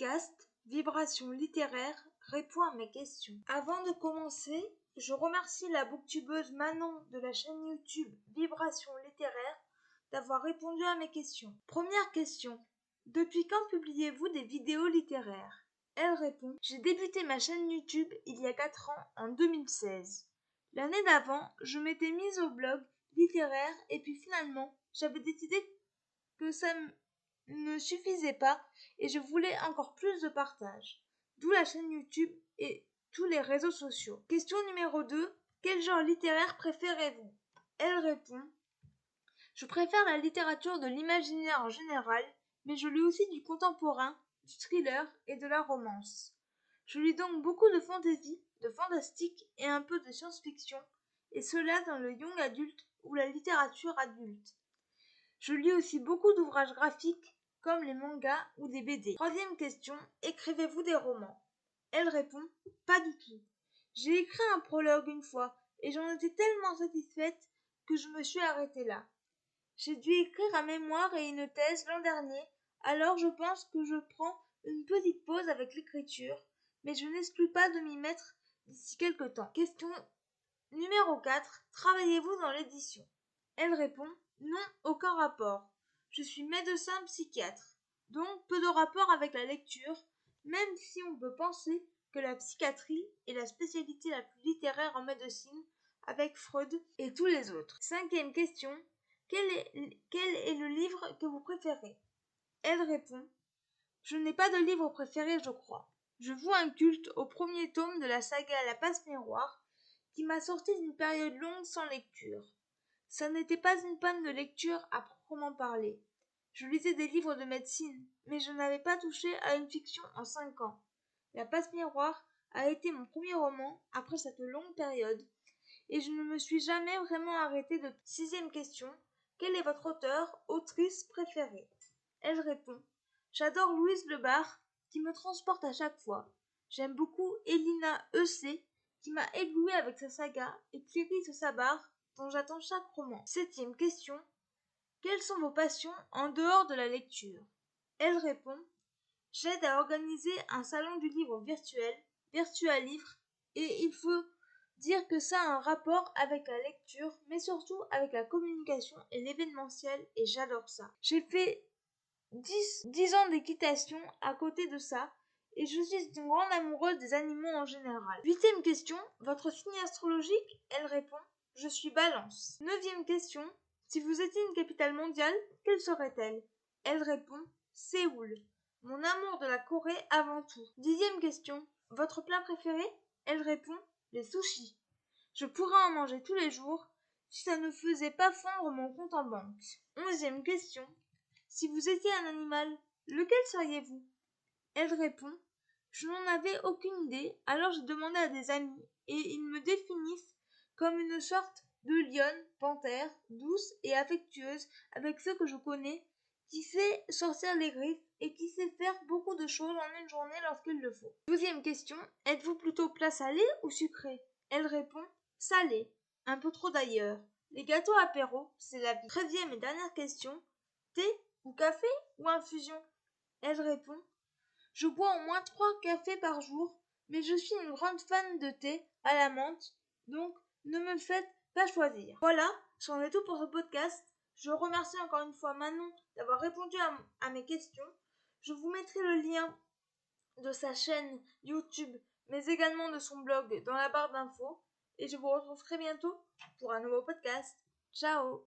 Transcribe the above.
podcast Vibration littéraire répond à mes questions. Avant de commencer, je remercie la booktubeuse Manon de la chaîne YouTube Vibration littéraire d'avoir répondu à mes questions. Première question. Depuis quand publiez-vous des vidéos littéraires? Elle répond: j'ai débuté ma chaîne YouTube il y a 4 ans, en 2016. L'année d'avant, je m'étais mise au blog littéraire et puis finalement, j'avais décidé que ça ne suffisait pas et je voulais encore plus de partage. D'où la chaîne YouTube et tous les réseaux sociaux. Question numéro 2. Quel genre littéraire préférez-vous? Elle répond: je préfère la littérature de l'imaginaire en général, mais je lis aussi du contemporain, du thriller et de la romance. Je lis donc beaucoup de fantasy, de fantastique et un peu de science-fiction, et cela dans le young adulte ou la littérature adulte. Je lis aussi beaucoup d'ouvrages graphiques, comme les mangas ou des BD. Troisième question, écrivez-vous des romans? Elle répond: pas du tout. J'ai écrit un prologue une fois, et j'en étais tellement satisfaite que je me suis arrêtée là. J'ai dû écrire un mémoire et une thèse l'an dernier, alors je pense que je prends une petite pause avec l'écriture, mais je n'exclus pas de m'y mettre d'ici quelque temps. Question numéro 4. Travaillez-vous dans l'édition? Elle répond: non, aucun rapport. Je suis médecin psychiatre, donc peu de rapport avec la lecture, même si on peut penser que la psychiatrie est la spécialité la plus littéraire en médecine, avec Freud et tous les autres. Cinquième question. Quel est le livre que vous préférez? Elle répond: je n'ai pas de livre préféré, je crois. Je voue un culte au premier tome de la saga La Passe-Miroir, qui m'a sorti d'une période longue sans lecture. Ça n'était pas une panne de lecture à proprement parler. Je lisais des livres de médecine, mais je n'avais pas touché à une fiction en 5 ans. La Passe-Miroir a été mon premier roman après cette longue période, et je ne me suis jamais vraiment arrêtée de... Sixième question. Quel est votre auteur, autrice préférée? Elle répond: j'adore Louise Le Barre, qui me transporte à chaque fois. J'aime beaucoup Elina E.C., qui m'a ébloui avec sa saga, et Clarisse Sabart, dont j'attends chaque roman. Septième question. Quelles sont vos passions en dehors de la lecture? Elle répond: j'aide à organiser un salon du livre virtuel, Virtualivre, et il faut dire que ça a un rapport avec la lecture, mais surtout avec la communication et l'événementiel, et j'adore ça. J'ai fait 10 ans d'équitation à côté de ça, et je suis une grande amoureuse des animaux en général. Huitième question, votre signe astrologique? Elle répond: je suis Balance. Neuvième question, si vous étiez une capitale mondiale, quelle serait-elle? Elle répond: Séoul. Mon amour de la Corée avant tout. Dixième question, votre plat préféré? Elle répond: les sushis. Je pourrais en manger tous les jours si ça ne faisait pas fondre mon compte en banque. Onzième question, si vous étiez un animal, lequel seriez-vous? Elle répond: je n'en avais aucune idée, alors j'ai demandé à des amis, et ils me définissent comme une sorte de lionne, panthère, douce et affectueuse avec ceux que je connais, qui sait sortir les griffes et qui sait faire beaucoup de choses en une journée lorsqu'il le faut. Douzième question, êtes-vous plutôt plat salé ou sucré? Elle répond: salé, un peu trop d'ailleurs. Les gâteaux apéro, c'est la vie. 13e et dernière question, thé ou café ou infusion? Elle répond: je bois au moins 3 cafés par jour, mais je suis une grande fan de thé à la menthe, donc ne me faites pas choisir. Voilà, c'en est tout pour ce podcast. Je remercie encore une fois Manon d'avoir répondu à mes questions. Je vous mettrai le lien de sa chaîne YouTube, mais également de son blog dans la barre d'infos. Et je vous retrouve très bientôt pour un nouveau podcast. Ciao!